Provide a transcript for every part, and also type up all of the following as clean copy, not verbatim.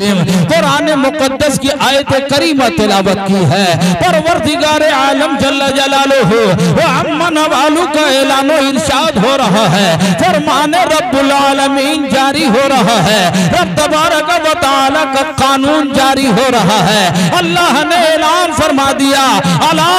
कुरान मुकद्दस की आयत करीमा तिलावत की है। परवरदिगार आलम जल्ल जलालुहु व अम्मा नवालु का ऐलान व इरशाद हो रहा है। फरमाने रब्बुल आलमीन जारी हो रहा है। रब तबारक व तआला का कानून जारी हो रहा है। अल्लाह ने ऐलान फरमा दिया, अला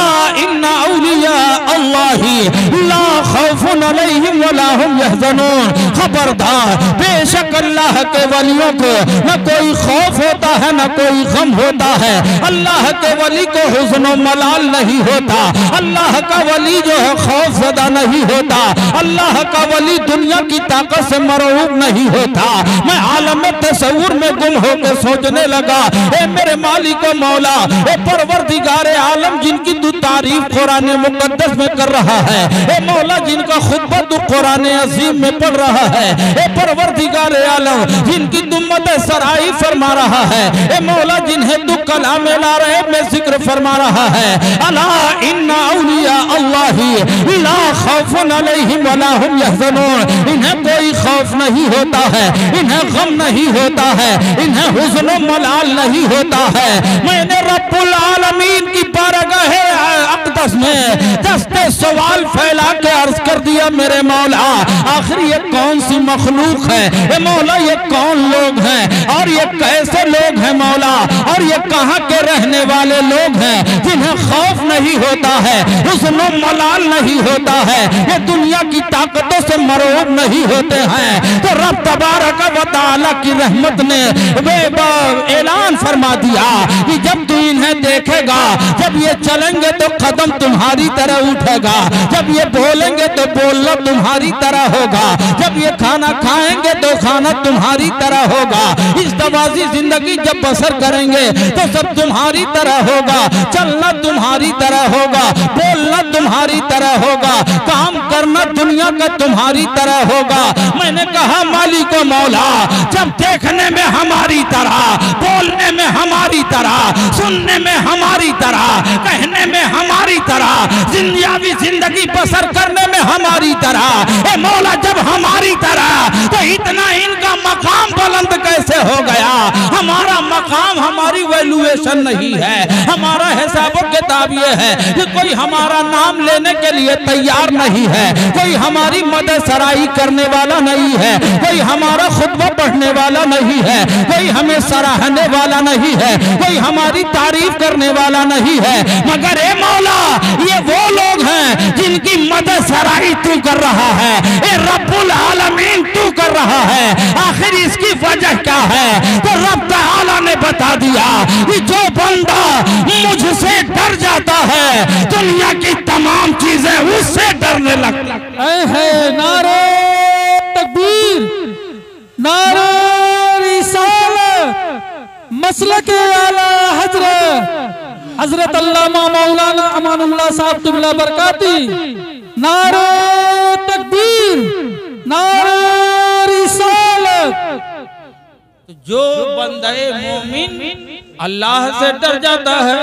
इन्ना औलिया अल्लाही ला खौफुन अलैहिम व ला हुम यहज़नून। खबरदार, बेशक अल्लाह के वलियों को न कोई खौफ होता है न कोई गम होता है। अल्लाह के वली को हुज़्न व मलाल नहीं होता। अल्लाह का वली जो है खौफ ज़दा नहीं होता। अल्लाह का वली दुनिया की ताकत से मरऊब नहीं होता। मैं आलम तसव्वुर में गुम होकर सोचने लगा, ए मेरे मालिक व मौला, ए परवरदिगार आलम जिनकी तू तारीफ कुरान मुकद्दस में कर रहा है, ए मौला जिनका खुतबा तू कुरान अज़ीम में पढ़ रहा है, ए परवरदिगार आलम जिनकी तू मदद सराई फरमा रहा है, ए मौला जिन्हें तू कलाम ला रहे में जिक्र फरमा रहा है। अला इन्ना औलिया अल्लाही ला खौफुन अलैहिम व ला हुम यहज़नून। इन्हें कोई खौफ नहीं होता है, इन्हें गम नहीं होता है, इन्हें हुज़्न व मलाल नहीं होता है। मैंने रब्बुल आलमीन की बारगाह अक़दस में दस्ते सवाल फैला के अर्ज कर दिया, मेरे मौला आखिर ये कौन सी मखलूक है, ए मौला ये कौन लोग हैं और ये कैसे लोग हैं मौला, और ये कहाँ के रहने वाले लोग हैं जिन्हें खौफ नहीं होता है, हुस्न व मलाल नहीं होता है, ये दुनिया की ताकतों से मरऊब नहीं होते हैं। तो रब तबारक व तआला की रहमत ने ऐलान फरमा दिया कि जब तू इन्हें देखेगा, जब ये चलेंगे तो कदम तुम्हारी तरह उठेगा, जब ये बोलेंगे तो बोलना तुम्हारी तरह होगा, जब ये खाना खाएंगे तो खाना तुम्हारी तरह होगा, इस तवाज़ी जिंदगी जब बसर करेंगे तो सब तुम्हारी तरह होगा, चलना तुम्हारी तरह होगा, बोलना तुम्हारी तरह होगा, काम करना दुनिया का तुम्हारी तरह होगा। मैंने कहा मालिक व मौला, जब देखने में हमारी तरह, बोलने में हमारी तरह, सुनने में हमारी तरह, कहने में हमारी तरह, दुनियावी जिंदगी बसर करने में हमारी तरह, ए मौला जब हमारी तरह, तो इतना इनका मकाम बुलंद कैसे हो गया। हमारा मकाम, हमारी वैल्यूएशन नहीं है, हमारा हिसाब किताब ये है कि कोई हमारा नाम लेने के लिए तैयार नहीं है, कोई हमारी मदद सराई करने वाला नहीं है, कोई हमारा खुतबा पढ़ने वाला नहीं है, कोई हमें सराहने वाला नहीं है, कोई हमारी तारीफ करने वाला नहीं है, मगर ए मौला ये वो लोग हैं जिनकी मदद सराई तू कर रहा है, ए रब्बुल आलमीन तू कर रहा है। आखिर इसकी वजह क्या है? तो रब तआला ने बता दिया कि जो बंदा मुझसे डर जाता है, दुनिया की तमाम चीजें उससे डरने लगता है। नारे तकबीर, नारे रिसालत, मसलके आला हजरत अल्लामा मौलाना अमानुल्लाह साहब क़िबला बरकाती। नारे तकबीर, नारे रिसालत। जो बंदे मोमिन अल्लाह से डर जाता है,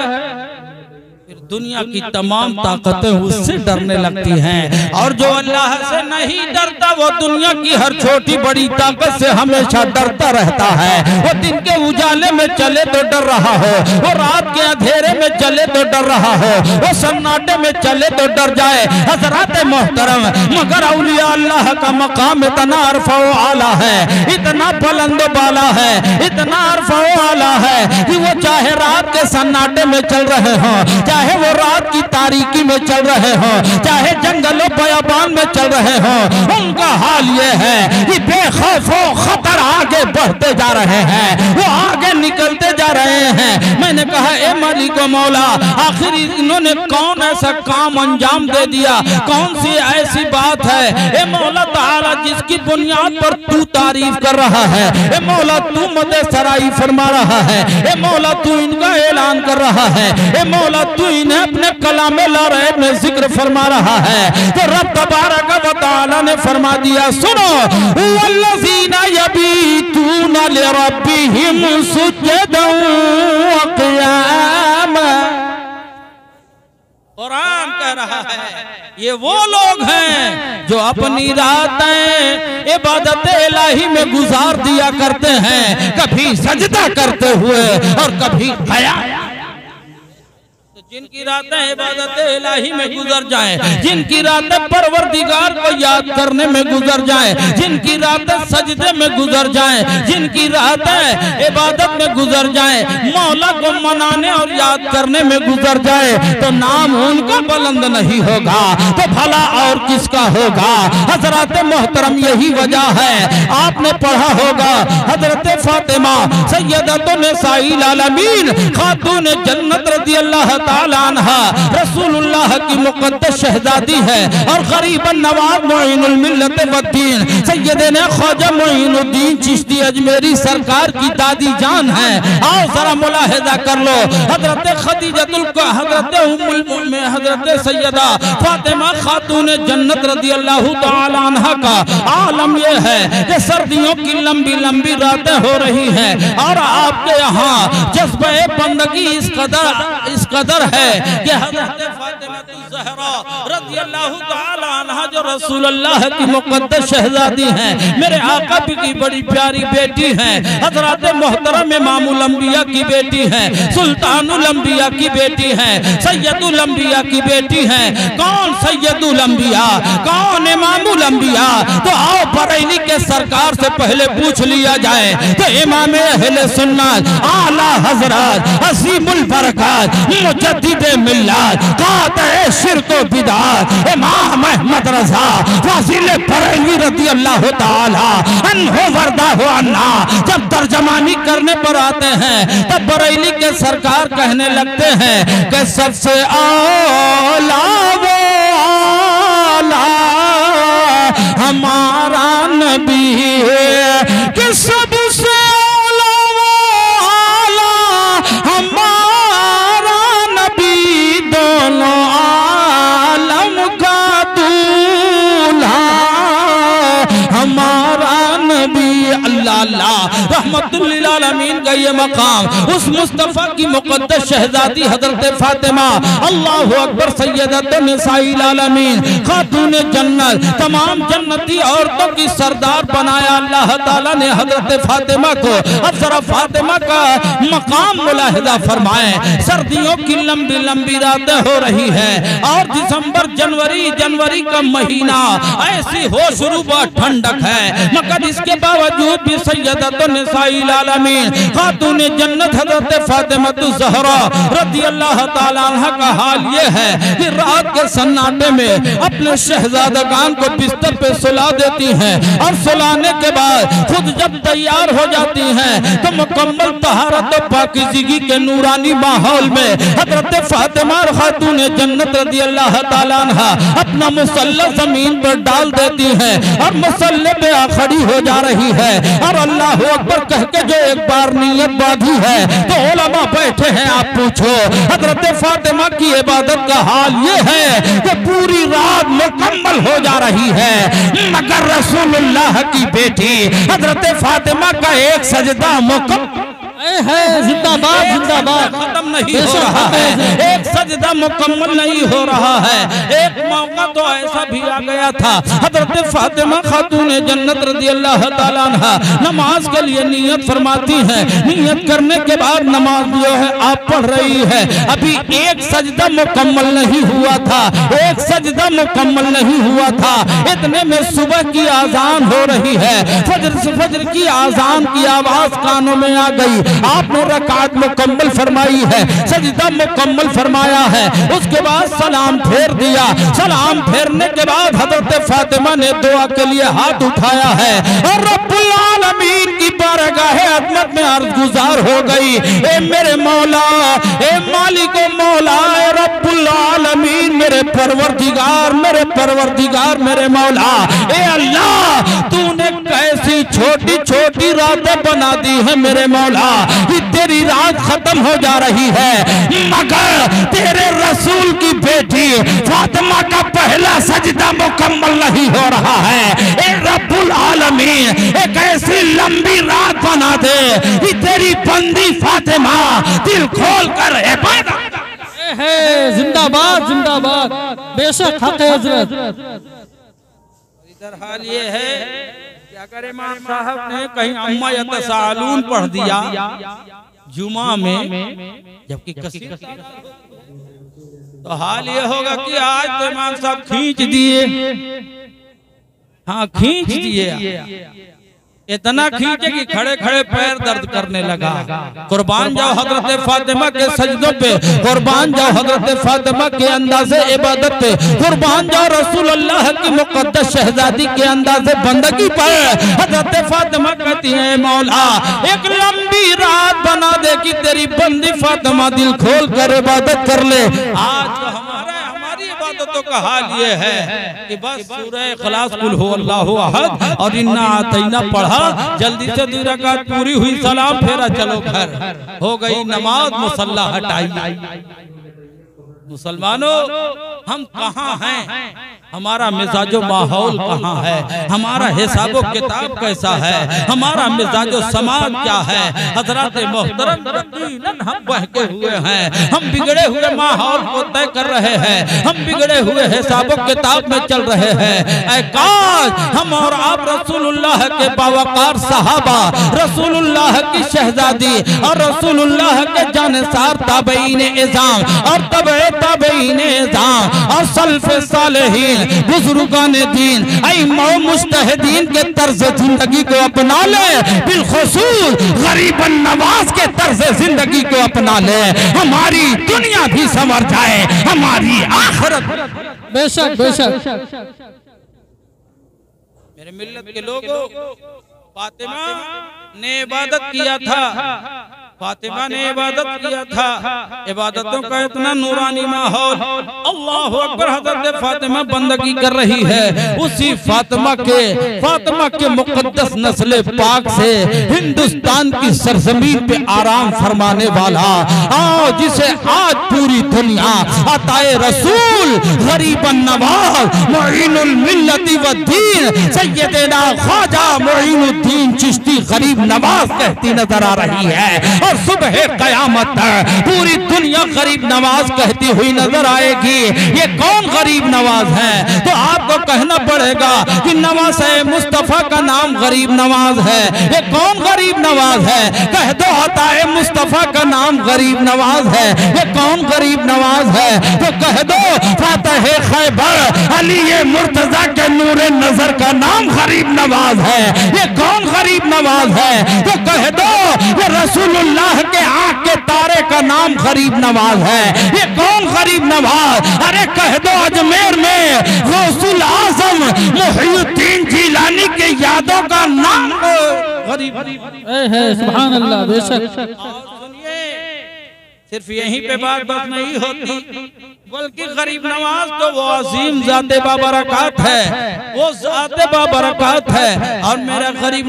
फिर दुनिया की तमाम ताकतें उससे डरने लगती हैं, और जो अल्लाह से नहीं डरता वो दुनिया की हर छोटी बड़ी ताकत से हमेशा डरता रहता है। वो दिन के उजाले में चले तो डर रहा हो, वो रात के अंधेरे में चले तो डर रहा हो, वो सन्नाटे में चले तो डर जाए। हजरात मोहतरम, मगर औलिया अल्लाह का मकाम इतना अरफा व आला है, इतना बुलंद बाला है, इतना अरफा व आला है कि वो चाहे रात के सन्नाटे में चल रहे हों, चाहे वो रात की तारीकी में चल रहे हों, चाहे जंगलों बयाबान में चल रहे हों, उनका हाल ये है कि बेखौफो खतर आगे बढ़ते जा रहे हैं, वो आगे निकलते जा रहे हैं। मैंने कहा ए मालिक व मौला, आखिर इन्होंने कौन ऐसा काम अंजाम दे दिया, कौन सी ऐसी बात है ए मौला ताला जिसकी बुनियाद पर तू तारीफ कर रहा है, ए मौला तू मदद सराई फरमा रहा है, ए मौला तू इनका ऐलान कर रहा है, ए मौला तू इन्हें अपने कलामे ला रहे में जिक्र फरमा रहा है। तो रब तबारक व तआला ने फरमा दिया, सुनो वल्लज़ीना यबीतूना लिरब्बिहिम सुज्जदन व क़ियामा। कुरान कह रहा है, ये वो लोग हैं जो अपनी रातें इबादत इलाही में गुजार दिया करते हैं, कभी सजदा करते हुए और कभी क़याम। जिनकी रातें इबादत इलाही में गुजर जाएं, जिनकी रातें परवरदिगार को याद करने में गुजर जाएं, जिनकी रातें सजदे में गुजर जाएं, जिनकी रातें इबादत में गुजर जाएं, मौला को मनाने और याद करने में गुजर जाए, तो नाम उनका बुलंद नहीं होगा तो भला और किसका होगा। हजरत मोहतरम यही वजह है, आपने पढ़ा होगा हजरत फातिमा सैयदतुन निसाइल आलमीन खातून जन्नत रज़ी अल्लाह रसूलुल्लाह की मुक़द्दस शहजादी है और गरीबन नवाब मुईनुल मिल्लत वद्दीन सैयदना ख्वाजा मुईनुद्दीन चिश्ती अजमेरी सरकार की दादी जान है। आओ जरा मुलाहिजा कर लो, हजरत खदीजतुल हजरत उम्मुल मोमिनीन हजरत सैयदा फातिमा खातून जन्नत रज़ी अल्लाह तआला अन्हा का आलम यह है कि सर्दियों की लंबी लंबी रातें हो रही हैं और आपके यहाँ जज्बे बंदगी इस कदर है कि हज़रत फातिमा ज़हरा रज़ियल्लाहु ताला अन्हा जो रसूलुल्लाह की मुक़द्दस शहज़ादी हैं, मेरे आका की बड़ी प्यारी बेटी हैं, हज़रत मोहतरम इमामुल अंबिया की बेटी हैं, सुल्तानुल अंबिया की बेटी हैं, सैयदुल अंबिया की बेटी हैं। कौन सैयदुल अंबिया, कौन इमामुल अंबिया? तो आओ बरेली के सरकार से पहले पूछ लिया जाए तो इमाम अहले सुन्नत आला हज़रत असीमुल बरकत मुजद्दिदे मिल्लत काते शिरक व बिदअत इमाम अहमद रज़ा फाज़िले बरेलवी रज़ियल्लाहु ताला अन्हु वरदाहु अन्ना जब तर्जमानी करने पर आते हैं तब बरेली के सरकार कहने लगते हैं कि सबसे आला वो आला हमारा नबी है कि सबसे आला वो आला हमारा नबी, दोनों आलम का दूल्हा हमारा नबी। अल्लाह अल्लाह रहमतुल लिल आलमीन का ये मकाम उस मुस्तफ़ा की मुक़द्दस शहज़ादी हज़रत फातिमा अल्लाहु अकबर सैयदतुन निसाइल आलमीन खातून जन्नत तमाम जन्नती औरतों की सरदार बनाया अल्लाह ताला ने हज़रत फातिमा को। अब जरा फातिमा का मकाम मुलाहिज़ा फरमाएं। सर्दियों की लंबी लंबी रातें हो रही है और दिसंबर जनवरी का महीना ऐसी होशरुबा ठंडक है, मगर इसके बावजूद भी सैयदतुन निसाइल आलमीन खातून जन्नत हज़रत फातिमा ज़हरा रज़ियल्लाहु ताला अन्हा का हाल ये है कि रात के सन्नाटे में अपने शहजादगान को बिस्तर पे सुला देती हैं और सुलाने के बाद खुद जब तैयार हो जाती हैं तो मुकम्मल तहारत और पाकीज़गी के नूरानी माहौल में हज़रत फातिमा खातून जन्नत रज़ियल्लाहु ताला अन्हा अपना मुसल्ला जमीन पर डाल देती हैं और मुसल्ले पे खड़ी हो जा रही है और अल्लाहु अकबर कह के जो एक बार नियत बांधी है तो उलमा बैठे हैं। आप पूछो हज़रत फातिमा की इबादत का हाल ये है कि पूरी रात मुकम्मल हो जा रही है, मगर रसूलुल्लाह की बेटी हज़रत फातिमा का एक सजदा मुकम्मल है। जिंदाबाद जिंदाबाद खत्म नहीं हो रहा है, एक सजदा मुकम्मल नहीं हो रहा है। एक मौका तो ऐसा भी आ गया था, हज़रत फातिमा खातून जन्नत रज़ियल्लाहु ताला अन्हा नमाज के लिए नियत फरमाती हैं। नियत करने के बाद नमाज जो है आप पढ़ रही है, अभी एक सजदा मुकम्मल नहीं हुआ था, एक सजदा मुकम्मल नहीं हुआ था। इतने में सुबह की आजान हो रही है, फजर की आजान की आवाज कानों में आ गई। आपने रकात मुकम्मल फरमाई है, सजदा मुकम्मल फरमाया है, उसके बाद सलाम फेर दिया। सलाम फेरने के बाद हज़रत फातिमा ने दुआ के लिए हाथ उठाया है और रब्बुल आलमीन की बारगाह अज़मत में अर्ज़ गुज़ार हो गई, ए मेरे मौला, ए मालिक मौला, ए रब्बुल आलमीन, मेरे परवरदिगार, मेरे परवरदिगार, मेरे मौला, ए अल्लाह, तूने कैसी छोटी छोटी रातें बना दी है मेरे मौला, तेरी रात खत्म हो जा रही है, मगर तेरे रसूल की बेटी फातिमा का पहला सजदा मुकम्मल नहीं हो रहा है। ए रब्बुल आलमीन, एक ऐसी लंबी रात बना दे कि तेरी बंदी फातिमा दिल खोल कर इबादत है जिंदाबाद जिंदाबाद, बेशक हक है हजरत। इधर हाल ये है कि अगर इमाम साहब ने कहीं अम्मा यतसालून पढ़ दिया जुमा में, जबकि कसीर, तो हाल ये होगा कि आज तो इमाम साहब खींच दिए, हाँ खींच दिए, इतना खींचे कि खड़े खड़े पैर दर्द करने लगा। कुर्बान जाओ हजरत फातिमा के सजदों पे, कुर्बान जाओ हजरत फातिमा के अंदाज़े इबादत पे, कुर्बान जाओ रसूलुल्लाह की मुक़द्दस शहजादी के अंदाज़े बंदगी पर। हजरत फातिमा कहती है मौला एक लंबी रात बना दे कि तेरी बंदी फातिमा दिल खोल कर इबादत कर ले। आज तो हमारी इबादतों का हाल ये है कि बस सूरह इखलास कुल हु अल्लाहु अहद और इन्ना आतैना पढ़ा, जल्दी से 2 रकात पूरी हुई, सलाम फेरा, चलो घर, हो गई नमाज, मुसल्ला हटाई। मुसलमानों हम कहाँ हैं, हमारा मिजाजो माहौल कहाँ है, हमारा हिसाबो किताब कैसा है, हमारा मिजाजो समाज क्या है। हजरत मोहतरम यकीनन हम बहके हुए हैं, हम बिगड़े हुए माहौल को तय कर रहे हैं, हम बिगड़े हुए हिसाबो किताब में चल रहे हैं। ऐ काश हम और आप रसूलुल्लाह के बावकार सहाबा, रसूलुल्लाह की शहजादी और रसूलुल्लाह के जानसार ताबईन इज़ाम और ताबईन इज़ाम और सल्फ़े सालिहीन बुजुर्गान दीन इमाम मुज्तहिदीन के तर्ज जिंदगी को अपना ले, बिलखुसूस गरीबन नवाज के तर्ज जिंदगी को अपना ले, हमारी दुनिया भी संवर जाए, हमारी आखिरत। बेशक बेशक। मेरे मिल्लत के लोगों, फातिमा ने इबादत किया था, फातिमा ने इबादत किया था, इबादतों का इतना नूरानी माहौल, अल्लाहु अकबर। हज़रत फातिमा बंदगी कर रही है, उसी फातिमा के मुक़द्दस नस्ल पाक से हिंदुस्तान की सरजमीन पे आराम फरमाने वाला, आओ जिसे आज पूरी दुनिया अताए रसूल गरीबन नवाज मुईनुल मिल्लती व दीन सैयदना ख्वाजा मुईनुद्दीन चिश्ती गरीब नवाज कहती नजर आ रही है। और सुबह कयामत पूरी दुनिया गरीब नवाज कहती हुई नजर आएगी। ये कौन गरीब नवाज है? तो आपको कहना पड़ेगा कि नवाज मुस्तफा का नाम गरीब नवाज है। ये कौन गरीब नवाज है? कह दो अताए मुस्तफा का नाम गरीब नवाज है। ये कौन गरीब नवाज है? तो कह दो फातह खैबर अली मुर्तजा के नूरे नजर का नाम गरीब नवाज है। ये कौन गरीब नवाज है? तो कह दो ये रसूलुल्लाह के आंख के तारे का नाम गरीब नवाज है। ये कौन गरीब नवाज? अरे कह दो अजमेर में गौसुल आजम मुहीउद्दीन जिलानी के यादों का नाम गरीब है। सुभान अल्लाह। बेशक। सिर्फ यहीं पे बात नहीं होती, बल्कि गरीब नवाज तो वो अजीम ज़ाते बाबरकत है, वो ज़ाते बाबरकत है। और मेरा गरीब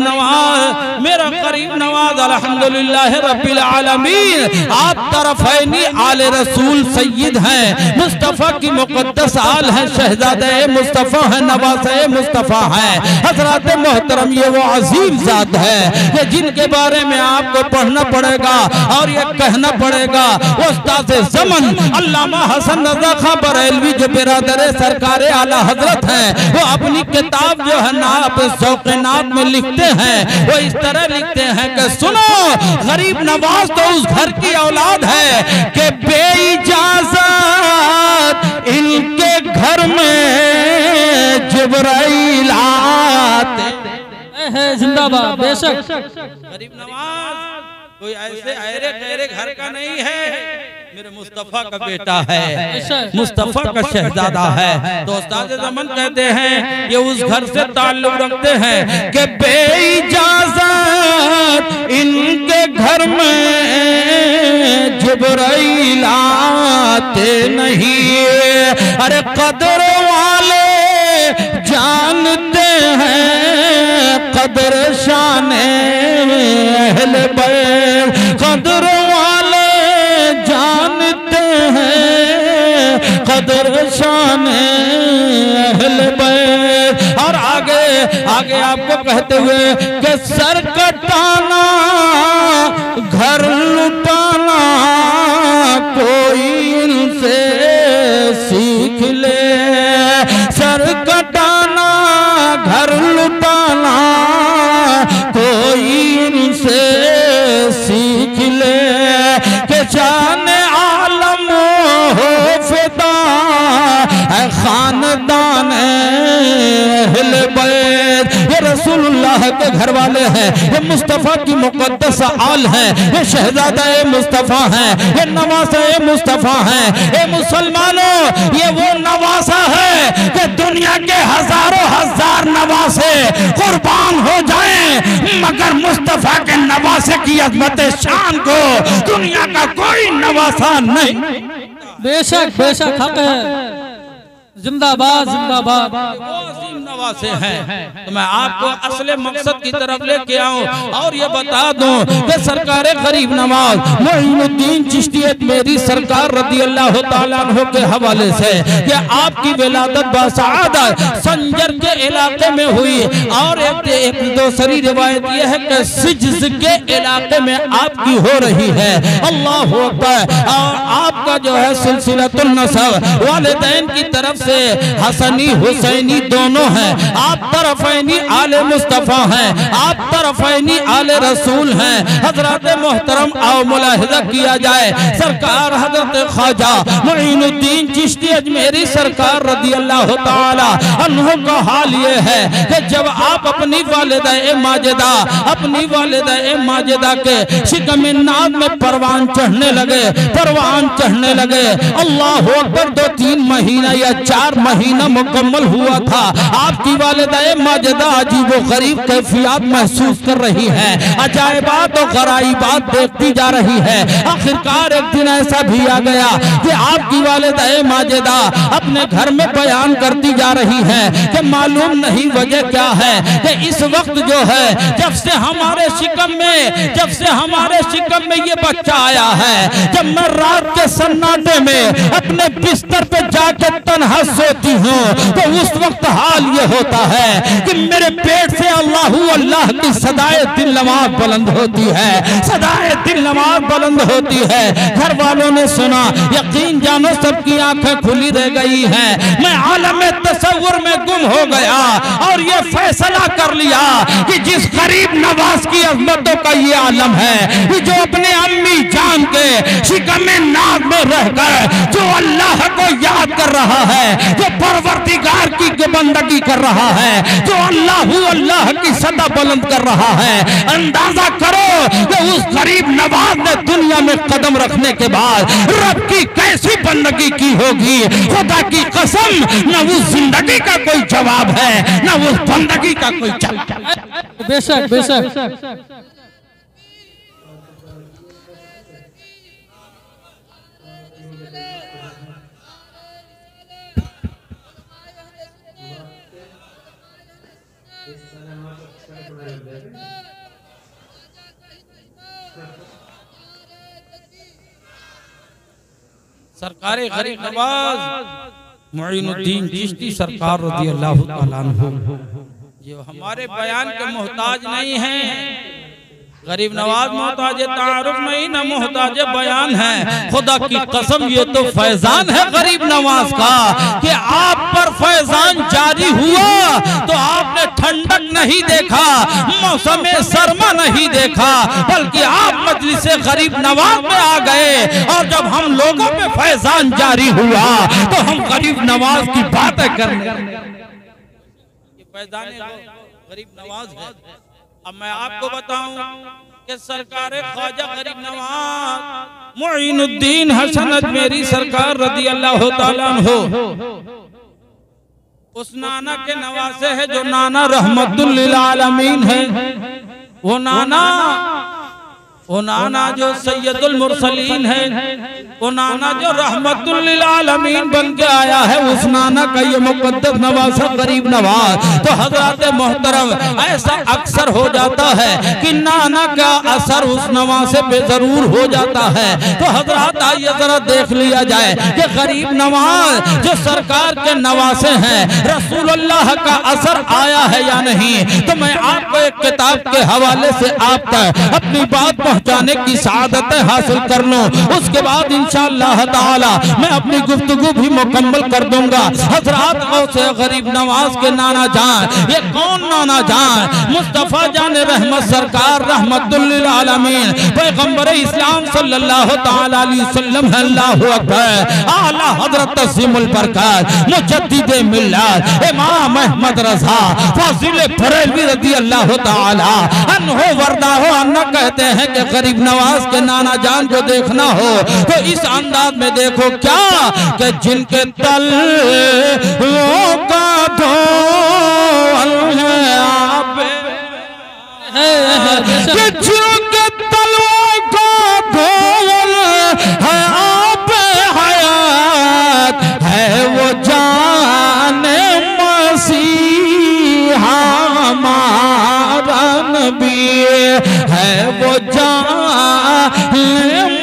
नवाज अल्हम्दुलिल्लाह रब्बिल आलमीन आप तरफ़ैनी आले रसूल सय्यद हैं, मुस्तफ़ा की मुक़द्दस आल है, शहज़ादे मुस्तफ़ा है, नवाज़े मुस्तफ़ा है। हज़रत मोहतरम ये वो अजीम ज़ात है ये जिनके बारे में आपको पढ़ना पड़ेगा और ये कहना पड़ेगा। उस्ताद ज़मन अल्लामा हसन रज़ा खां बरेलवी जो बिरादर सरकार आला हजरत हैं, वो अपनी किताब जो है नात शौक़-ए-नात में लिखते हैं, वो इस तरह लिखते हैं कि सुनो गरीब नवाज तो उस घर की औलाद है कि बेइजाज़त इनके घर में जिब्राइल आते है। जिंदाबाद। बेशक। गरीब नवाज कोई ऐसे अहरे गहरे घर का नहीं है, मेरे मुस्तफ़ा का बेटा है, मुस्तफ़ा का शहजादा है। तो उस्ताद ज़मन कहते हैं ये उस घर से ताल्लुक़ रखते हैं कि बेइजाज़त इनके घर में जिब्राइल आते नहीं। अरे कदर वाले जानते हैं कदर शाने अहले बैत, कदर वाले जानते हैं कदर शाने अहले बैत। और आगे आपको कहते हुए कि सर कटाना घर लुटाना कोई इनसे जान आलम हो फिदा है खानदान अहले बैत। ये रसूलुल्लाह के घर वाले हैं, ये मुस्तफ़ा की मुक़द्दस आल है, ये शहज़ादा मुस्तफ़ा है, ये नवासा मुस्तफ़ा है। ये मुसलमानों, ये वो नवासा है कि दुनिया के हजारों हजार नवासे कुर्बान हो जाएं, मगर मुस्तफ़ा के नवासे की अज़मत शान को दुनिया का कोई नवासा नहीं। बेशक बेशक हक है, जिंदाबाद जिंदाबाद। नवासे हैं। तो मैं आपको असले मकसद की तरफ लेके आऊं और ये बता दूं कि सरकार गरीब नवाज मोइनुद्दीन चिश्ती मेरी सरकार रज़ी अल्लाह तआला अन्हु के हवाले से कि आपकी विलादत बासआदत संजर के इलाके में हुई और एक दूसरी रिवायत यह है कि सिज्ज के इलाके में आपकी हो रही है। अल्लाह अकबर। और आपका जो है सिलसिलतुन नसब वालिदैन की तरफ से हसनी हुसैनी दोनों हैं। आप तरफ़ैनी आले मुस्तफ़ा हैं, आप तरफ़ैनी आले रसूल हैं। हज़रत मोहतरम आओ मुलाहिज़ा किया जाए, सरकार हज़रत ख्वाजा मोइनुद्दीन चिश्ती अजमेरी सरकार रज़ी अल्लाह तआला अन्हु का हाल ये है कि जब आप अपनी वालिदा माजिदा के शिकम नाद में परवान चढ़ने लगे, अल्लाह अकबर 2-3 महीना या 4 महीना मुकम्मल हुआ था। आपकी वालिदा माजिदा अजीब व गरीब कैफियत महसूस कर रही है, अजायबात और गराइबात देखती जा रही है। आखिरकार एक दिन ऐसा भी आ गया कि आपकी वालिदा माजिदा अपने घर में बयान करती जा रही है कि मालूम नहीं वजह क्या है कि इस वक्त जो है जब से हमारे शिकम में ये बच्चा आया है, जब मैं रात के सन्नाटे में अपने बिस्तर पे जाके तन्हा सोती हूँ तो उस वक्त हाल ये होता है कि मेरे पेट से अल्लाह की सदाए दिल नमाज बुलंद होती है। घर वालों ने सुना, यकीन जानो सबकी आंखें खुली रह गई हैं। मैं आलम तसव्वुर में गुम हो गया और ये फैसला कर लिया कि जिस गरीब नवाज की अज़मतों का ये आलम है, कि जो अपने अम्मी जान के शिकमे नाद में रहकर जो अल्लाह को याद कर रहा है, जो परवरदिगार की बंदगी कर रहा है, जो अल्लाह की सदा बुलंद कर रहा है, अंदाजा करो कि उस गरीब नवाज ने दुनिया में कदम रखने के बाद रब की कैसी बंदगी की होगी। खुदा की कसम, न उस जिंदगी का कोई जवाब है, न उस बंदगी का कोई जवाब। बेशक बेशक। सरकार गरीब नवाज मोइनुद्दीन चिश्ती सरकार रज़ी अल्लाह तआला अन्हु जो हमारे बयान के मोहताज नहीं हैं। गरीब नवाज मोहताज तारुफ नहीं, न मोहताज बयान है। खुदा की कसम, ये तो फैजान है गरीब नवाज का कि आप पर फैजान जारी हुआ तो आपने ठंडक नहीं देखा, मौसम सरमा नहीं देखा, बल्कि आप मजलिस गरीब नवाज में आ गए। और जब हम लोगों पे फैजान जारी हुआ तो हम गरीब नवाज की बातें करने फैजान गरीब नवाज है। अब मैं आपको बताऊं कि सरकार ख्वाजा गरीब नवाज मोइनुद्दीन हसन अजमेरी सरकार रज़ी अल्लाह तआला अन्हु उस नाना के नवासे है जो नाना रहमतुल लिल आलमीन है। वो नाना जो सैयदुल मुरसलीन है, वो नाना जो रहमतुल लिल आलमीन बन के आया है, उस नाना का ये मुक़द्दस नवासा गरीब नवाज। तो हज़रत मोहतरम, ऐसा अक्सर हो जाता है कि नाना का असर उस नवासे पे जरूर हो जाता है। तो हज़रत आइए जरा देख लिया जाए कि गरीब नवाज जो सरकार के नवासे हैं, रसूलुल्लाह का असर आया है या नहीं। तो मैं आपको एक किताब के हवाले से आप तक अपनी बात पहुंचाने की सआदत हासिल कर लूं, उसके बाद इंशाअल्लाह ताला मैं अपनी गुफ्तगू भी मुकम्मल कर दूंगा। हजरात गौसे गरीब नवाज के नाना जान, ये कौन नाना जान? मुस्तफा जान रहमत सरकार रहमतुल लिल आलमीन पैगंबर इस्लाम सल्लल्लाहु ताला अलैहि वसल्लम। अल्लाहु अकबर। आला हजरत तस्लीमुल बरकत मुजद्दिद मिल्लत इमाम अहमद रज़ा फाजिल बरेलवी रज़ी अल्लाह ताला अन्हो वर्दा हो अन्ना कहते हैं कि गरीब नवाज के नाना जान को देखना हो तो इस अंदाज में देखो क्या कि जिनके तल का धोल है आप, जिनके तलवों का धोल है आप हयात है वो जाने मसीहा हमारा नबी है वो जाने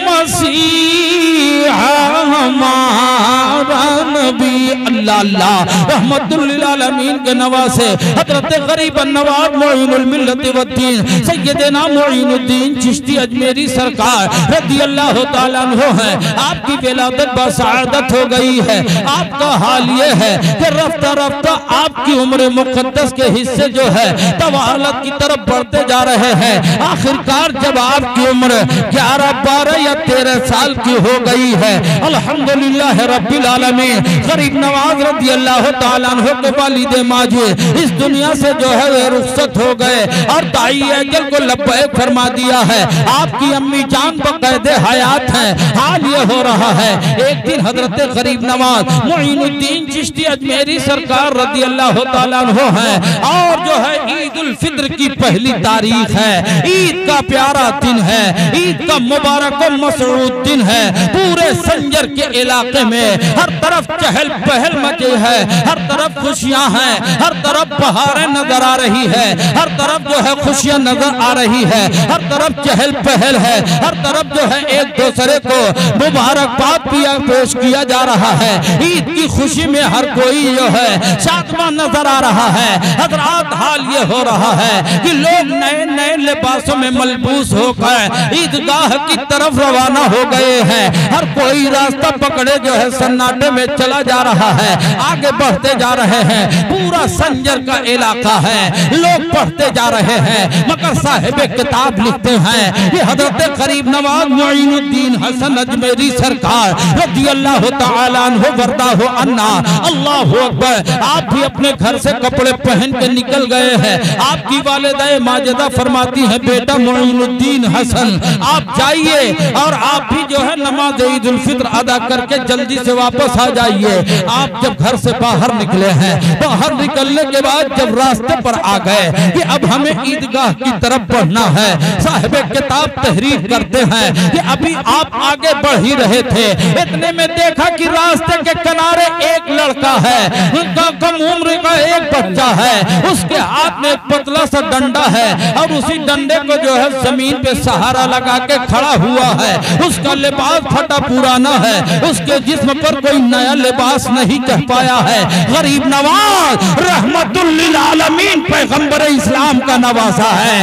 मसीहा हमारा नबी। अल्लाह अल्लाह रहमतुल लिल आलमीन के नवासे हजरत गरीब नवाब मोइनुल मिल्लत वद्दीन सैयदना मोइनुद्दीन चिश्ती अजमेरी सरकार रज़ी अल्लाह ताला अन्हु है। आपकी विलादत बसादत हो गई है। आपका हाल ये है कि रफ्ता रफ्ता आपकी उम्र मुक़द्दस के हिस्से जो है तवालत की तरफ बढ़ते जा रहे हैं। आखिरकार जब आपकी उम्र 11, 12 या 13 साल की हो गई है, अल्हम्दुलिल्लाह रब्बिल आलमीन गरीब नवाज रज़ी अल्लाह ताला अन्हु के वालिदे माजी इस दुनिया से जो है वे रुखसत हो गए और दाई अजल को लब्बैक फरमा दिया है। आपकी अम्मी जान बक़ैदे हयात हैं। हाल ये हो रहा है एक दिन हजरत गरीब नवाज मोइनुद्दीन चिश्ती अजमेरी सरकार रज़ी अल्लाह ताला अन्हु हैं और जो है ईद उल फित्र की पहली तारीख है, ईद का प्यारा दिन है, ईद का मुबारक व मसरूद दिन है। पूरे संजर के इलाके में हर तरफ चहल पहल मची है, हर तरफ खुशियां हैं, हर तरफ बहारें नजर आ रही है, हर तरफ जो है खुशियां नजर आ रही है, हर तरफ चहल पहल है, हर तरफ जो है एक दूसरे को मुबारकबाद पेश किया जा रहा है। ईद की खुशी में हर कोई जो है शादमान नजर आ रहा है। हजरात हाल ये हो रहा है कि लोग नए नए लिबासों में मलबूस होकर ईदगाह की तरफ रवाना हो गए हैं। हर कोई रास्ता पकड़े जो है सन्नाटे में चला जा रहा है, आगे बढ़ते जा रहे हैं। पूरा संजर का इलाका है, लोग पढ़ते जा रहे हैं। मगर साहिब किताब लिखते हैं कि हजरत गरीब नवाज मोइनुद्दीन हसन अजमेरी सरकार रज़ी अल्लाह ताला अन्हु वर्दा हो अन्ना। अल्लाहु अकबर। आप भी अपने घर से कपड़े पहन के निकल गए हैं। आपकी वालिदा माजिदा फरमाती है बेटा मोइनुद्दीन हसन आप जाइए और आप भी जो है नमाज ईद उल फित्र अदा करके जल्दी से वापस आ जाइए। आप जब घर से बाहर निकले हैं, बाहर निकलने के बाद जब रास्ते पर आ गए कि अब हमें ईदगाह की तरफ बढ़ना है, साहिब किताब तहरीर करते हैं कि अभी आप आगे बढ़ ही रहे थे, इतने में देखा कि रास्ते के किनारे एक लड़का है, उनका कम उम्र का एक बच्चा है, उसके हाथ में पतला सा डंडा है और उसी डंडे को जो है जमीन पे सहारा लगा के खड़ा हुआ है। उसका लिबास फटा पुराना है, उसके जिस्म पर कोई नया लिबास नहीं कह पाया है। गरीब नवाज रहमतुल लिल आलमीन पैगंबर इस्लाम का नवासा है,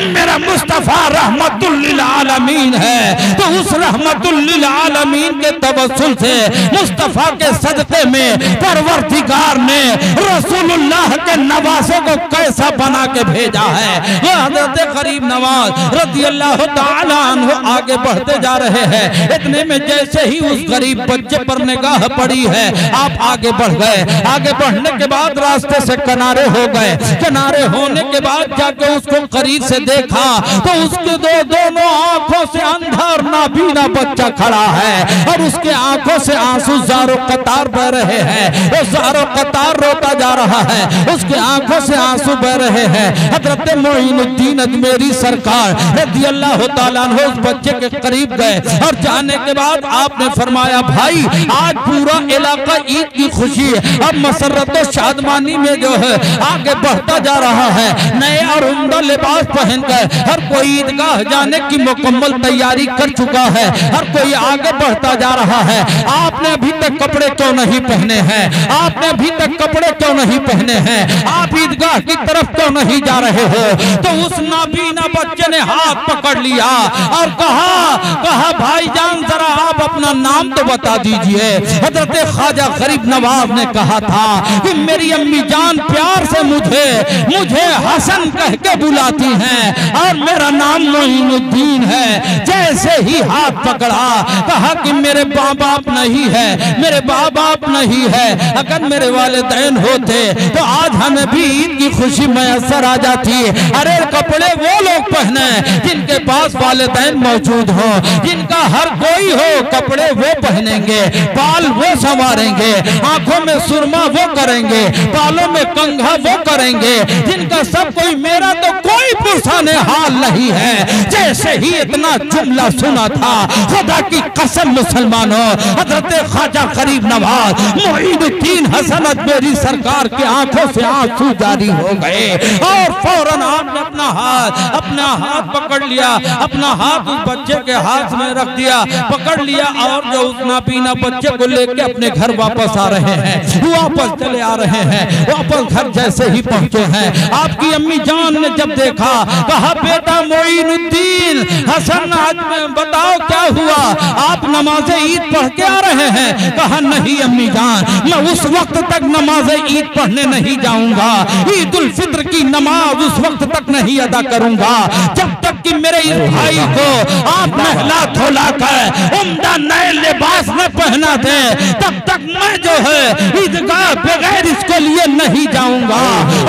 मेरा मुस्तफा रहमतुल लिल आलमीन है। तो उस रहमतुल लिल आलमीन के तवस्सुल से मुस्तफा के सदक़े में परवरदिगार ने रसूलुल्लाह के नवासे को कैसा बना के भेजा है। हज़रत गरीब नवाज रज़ी अल्लाह ताला अन्हु आगे बढ़ते जा रहे हैं। इतने में जैसे ही उस गरीब बच्चे पर निगाह पड़ी है, आप आगे बढ़ गए। आगे बढ़ने के बाद रास्ते से किनारे हो गए। किनारे होने के बाद जाके उसको करीब से देखा तो उसके दोनों आंखों से अंधा और नाबीना बच्चा खड़ा है और उसके आंखों से आंसू ज़ारो कतार बह रहे हैं। वो ज़ारो कतार रोता जा रहा है, उसके आंखों से आंसू बह रहे हैं। हजरत मोइनुद्दीन अजमेरी सरकार रज़ी अल्लाह ताला अन्हु उस बच्चे के करीब गए और जाने के बाद आपने फरमाया भाई आज पूरा इलाका ईद की खुशी अब मसरत और शादमानी में जो है आगे बढ़ता जा रहा है। नए और उम्दा लिबास पहनकर हर कोई ईदगाह जाने की मुकम्मल तैयारी कर चुका है। हर कोई आगे बढ़ता जा रहा है। आपने अभी तक कपड़े क्यों नहीं पहने हैं? आपने अभी तक कपड़े क्यों नहीं पहने हैं? आप ईदगाह की तरफ क्यों नहीं जा रहे हो? तो उस नाबीना बच्चे ने हाथ पकड़ लिया और कहा भाईजान जरा आप अपना नाम तो बता दीजिए। हजरत ख्वाजा गरीब नवाज ने कहा था कि मेरी अम्मी जान प्यार से मुझे हसन कह के बुलाती हैं और मेरा नाम मोइनुद्दीन है। जैसे ही हाथ पकड़ा कहा कि मेरे माँ बाप नहीं है, मेरे माँ बाप नहीं है। अगर मेरे वालिदैन होते तो आज हमें भी ईद की खुशी मैसर आ जाती। अरे कपड़े वो लोग पहने जिनके पास वालिदैन मौजूद हो, जिनका हर कोई हो कपड़े वो पहनेंगे, बाल वो संवारेंगे, आंखों में सुरमा वो करेंगे, बालों में कंघा वो करेंगे, जिनका सब कोई मेरा तो कोई पुरसाने हाल नहीं है। जैसे ही इतना जुमला सुना था खुदा की कसम मुसलमानों, हजरत ख्वाजा गरीब नवाज मोइनुद्दीन हसन अजमेरी सरकार की आंखों से आंसू जारी हो गए और फौरन आपने अपना हाथ पकड़ लिया, अपना हाथ उस बच्चे के हाथ में रख दिया, पकड़ लिया और जो उस नाबीना बच्चे को लेके अपने घर वापस आ रहे हैं, वापस चले आ रहे हैं। वापस घर जैसे ही पहुंचे हैं आपकी अम्मी जान ने जब देखा कहा बेटा मोइनुद्दीन हसन आज में बताओ क्या हुआ? आप नमाज ईद पढ़ के आ रहे हैं? कहा नहीं अम्मी जान, मैं उस वक्त तक नमाज ईद पढ़ने नहीं जाऊंगा। ईद उल फित्र की नमाज उस वक्त तक नहीं अदा करूंगा जब तक कि मेरे इस भाई को आप नहला धोला कर उम्दा नए लिबास में पहना दे, तब तक मैं जो है ईदगाह बगैर इसके लिए नहीं जाऊंगा।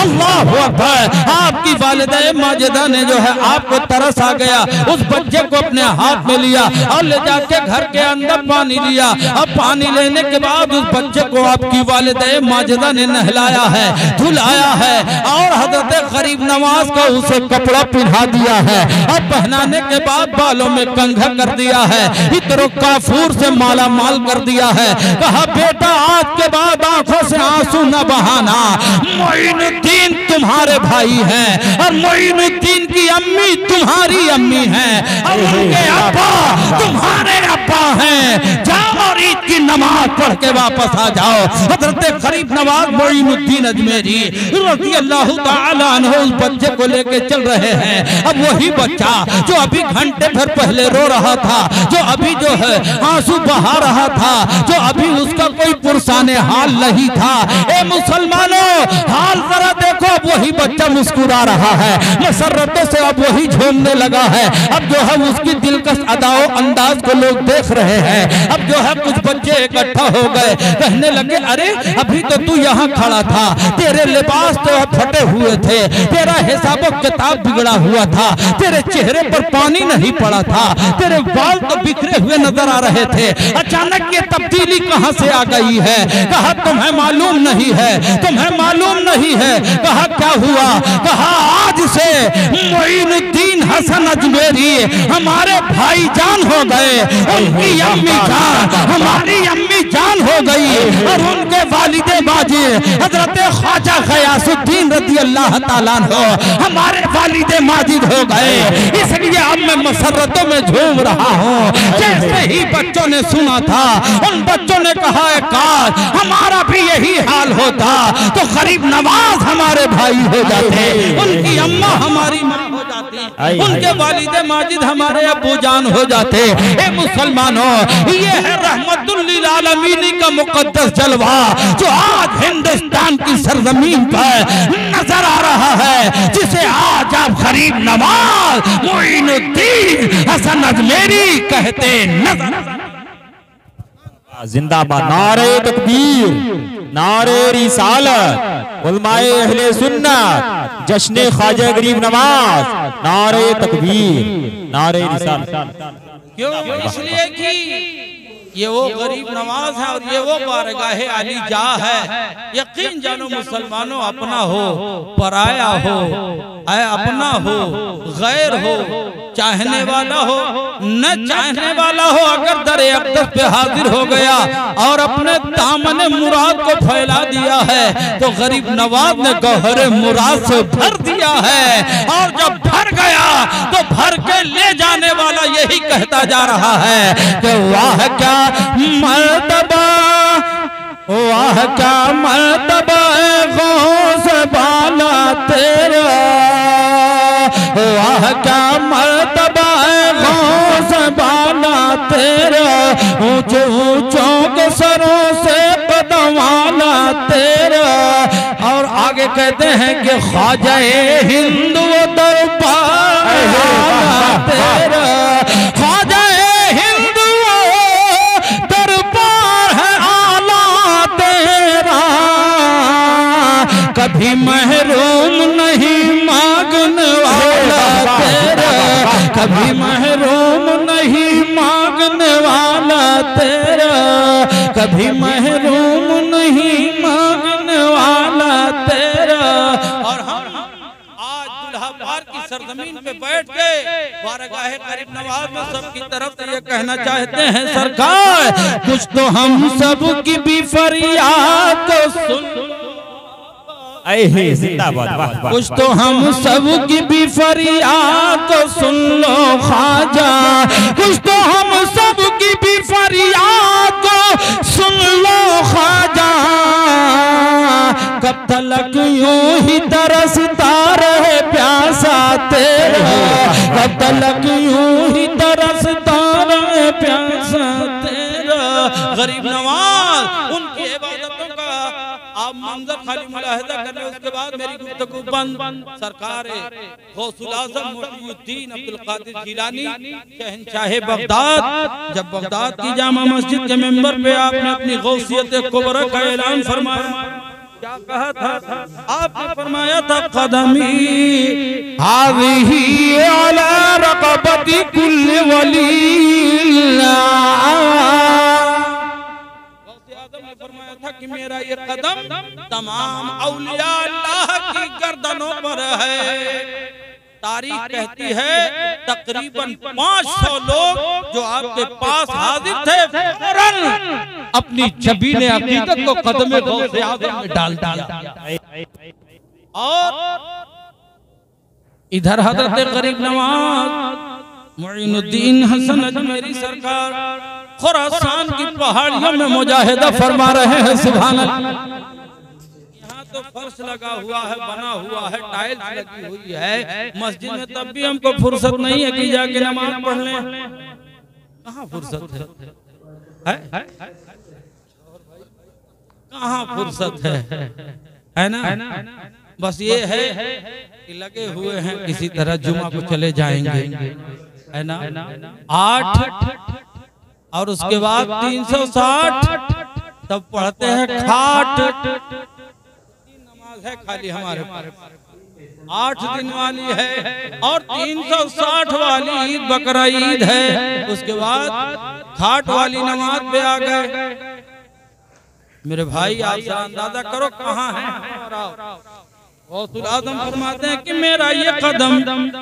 अल्लाह अकबर। आपकी वालिदा माजिदा ने जो है आपको तरस आ गया, उस बच्चे को अपने हाथ में लिया और ले जाके घर के अंदर पानी लिया। अब पानी लेने के बाद उस बच्चे को आपकी वालिदा माजिदा ने नहलाया है, धुलाया है और हजरत गरीब नवाज को उसे कपड़ा पहना दिया है। अब पहनाने के बाद बालों में कंघा कर दिया है, इतरो काफूर से माला माल कर दिया है। कहा बेटा आज के बाद आंखों से आंसू न बहाना, मोइनुद्दीन तुम्हारे भाई हैं और मोइनुद्दीन की अम्मी तुम्हारी अम्मी हैं और उनके अब्बा तुम्हारे अब्बा हैं। जाओ और ईद की नमाज पढ़ के वापस आ जाओ। हजरत गरीब नवाज मोइनुद्दीन अजमेरी रज़ी अल्लाह ताला अन्हु उस बच्चे को लेके चल रहे हैं। अब वही बच्चा जो अभी घंटे भर पहले रो रहा था, जो अभी जो है आंसू बहा रहा था, जो अभी उसका कोई पुरसाने हाल नहीं था। ए मुसलमानों हाल जरा देखो, अब वही बच्चा मुस्कुरा रहा है, मसरतों से अब वही झूमने लगा है। अब जो है उसकी दिलकश अदाओ अंदाज को लोग देख रहे हैं। अब जो है कुछ बच्चे इकट्ठा हो गए, कहने लगे अरे अभी तो तू यहाँ खड़ा था, तेरे लिबास तो फटे हुए थे, तेरा हिसाब किताब बिगड़ा हुआ था, तेरे चेहरे पर पानी नहीं पड़ा था, तेरे बाल तो बिखरे हुए नजर आ रहे थे। अचानक ये तब्दीली कहां से आ गई है? कहा तुम्हें मालूम नहीं है, तुम्हें मालूम नहीं है। कहा क्या हुआ? कहा आज से मोइनुद्दीन हसन अजमेरी हमारे भाईजान हो गए, उनकी अम्मी जान हमारी अम्मी जान हो गई और उनके वालिदे बाजी हजरत ख्वाजा गयासुद्दीन रज़ी अल्लाह ताला अन्हु हमारे वालिदे माजिद हो गए। इसलिए अब मैं मसरतों में झूम रहा हूँ। जैसे ही बच्चों ने सुना था, उन बच्चों ने कहा काश हमारा भी यही हाल होता तो गरीब नवाज हमारे भाई हो जाते, उनकी अम्मा हमारी माँ हो जाती, उनके वालिदे माजिद हमारे अब्बू जान हो जाते। ए मुसलमानों, ये है रहमतुल लिल आलमीन का मुकद्दस जलवा जो आज हिंदुस्तान की सरजमीन पर नजर आ रहा है, जिसे आज आप गरीब नवाज मोइनुद्दीन हसन अजमेरी कहते नजर। जिंदाबाद। नारे तकबीर, नारे रिसालत, उलमाए अहले सुन्नत, जश्न ख्वाजा गरीब नवाज, नारे तकबीर, नारे रिसालत। क्यों? इसलिए कि ये वो गरीब नवाज है और ये वो बारगाहे अली जा है। यकीन जानो मुसलमानों, अपना हो पराया हो, अपना हो गैर हो, चाहने वाला हो न चाहने वाला हो, अगर दर अक़दस पे हाजिर हो गया और अपने दामन मुराद को फैला दिया है तो गरीब नवाज ने गौहर मुराद से भर दिया है। और जब भर गया तो भर के ले जाने वाला यही कहता जा रहा है कि वाह क्या मर्तबा, वाह क्या मर्तबा गौस बाला तेरा, वाह क्या मर्तबा गौस बाला तेरा, ऊंचे ऊंचों के सरों से कदमाना तेरा। और आगे कहते हैं कि ख्वाजा हिंद वो दरबार तेरा, ख्वाजा हिंद वो दरबार है आला तेरा, कभी महरूम नहीं मांगने वाला तेरा, कभी महरूम नहीं मांगने वाला तेरा, कभी महरूम नहीं मांगने वाला तेरा। और हम आज दुल्हा पार की सरजमीन पे बैठ के बारगाह करीम नवाज में सबकी तरफ से ये कहना चाहते हैं, सरकार कुछ तो हम सब की भी फरियाद को सुन, जिंदाबाद। कुछ तो हम सब की भी फरियाद को सुन लो ख्वाजा, कुछ तो हम सब की भी फरियाद को सुन लो ख्वाजा, कब तलक यूं ही तरसता रहे प्यासा तेरा, कब तलक यूं ही तरसता रहे प्यासा तेरा। गरीब नवाज उनकी इबादतों का आप मंजर खाली मुलाहिजा कर रहे, उसके बाद मेरी गुफ्तगू बंद। सरकार गौसुल आज़म मोइनुद्दीन अब्दुल कादिर जिलानी शहंशाह बगदाद, जब बगदाद की जामा मस्जिद के मेंबर पे आपने अपनी गौसियत कुबरा का ऐलान फरमाया, क्या कहा था? आपने फरमाया था कदमी हाज़िही अला रक़बती कुल्ली वली, फरमाया था कि मेरा ये कदम तमाम औलिया अल्लाह की गर्दनों पर है। तारीख कहती है तकरीबन 500 लोग जो आपके पास हाजिर थे फौरन अपनी जबीन अकीदत को कदम गौसे आज़म में डाल दिया। और इधर हजरत गरीब नवाज मोइनुद्दीन हसन अजमेरी सरकार खुरासान की पहाड़ियों में मुजाहिदा फरमा रहे हैं। सुभान अल्लाह। यहाँ तो फर्श लगा हुआ है, बना हुआ है, टाइल्स लगी हुई है मस्जिद में, तब भी हमको फुर्सत नहीं है कि जाके नमाज पढ़ लें। कहाँ फुर्सत है? कहाँ फुर्सत है ना? बस ये है कि लगे हुए हैं किसी तरह जुमा को चले जाएंगे, है ना? 8 और उसके बाद 360 तब पढ़ते हैं खाट। नमाज है खाली हमारे 8 दिन वाली है और 360 वाली ईद बकरा ईद है। उसके बाद खाट वाली नमाज पे आ गए। मेरे भाई आप अंदाजा करो कहाँ है हमारा गौसुल आज़म। फरमाते हैं कि मेरा ये कदम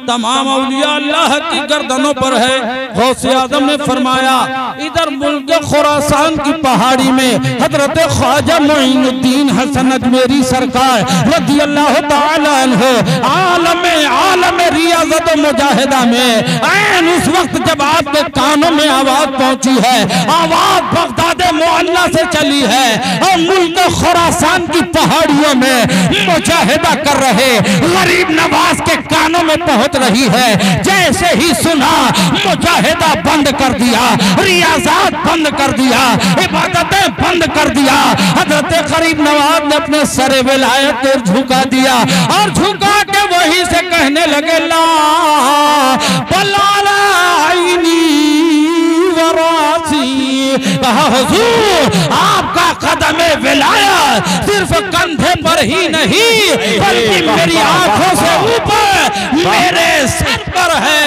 तमाम औलिया अल्लाह की गर्दनों पर है। गौसे आज़म ने फरमाया इधर मुल्क खुरासान की पहाड़ी में हजरत ख्वाजा मोइनुद्दीन हसन अजमेरी सरकार रज़ी अल्लाह तआला अन्हु आलम रियाज़त मुजाहिदा में ऐन उस वक्त जब आपके कानों में आवाज पहुंची है, आवाज बगदाद मुअल्ला से चली है और मुल्क खुरासान की पहाड़ियों में मुजाहिदा कर रहे गरीब नवाज के कानों में पहुंच रही है। जैसे ही सुना मुजाहिदा बंद कर दिया, रियाज़ात बंद कर दिया, इबादतें बंद कर दिया। हजरत गरीब नवाज ने अपने सरे विलायत को झुका दिया और झुका के वही से कहने लगे ला बलाला आईनी वरासी। कहा हुजूर आपका कदमे विलायत सिर्फ कंधे पर ही नहीं बल्कि मेरी आंखों से ऊपर मेरे सर पर है।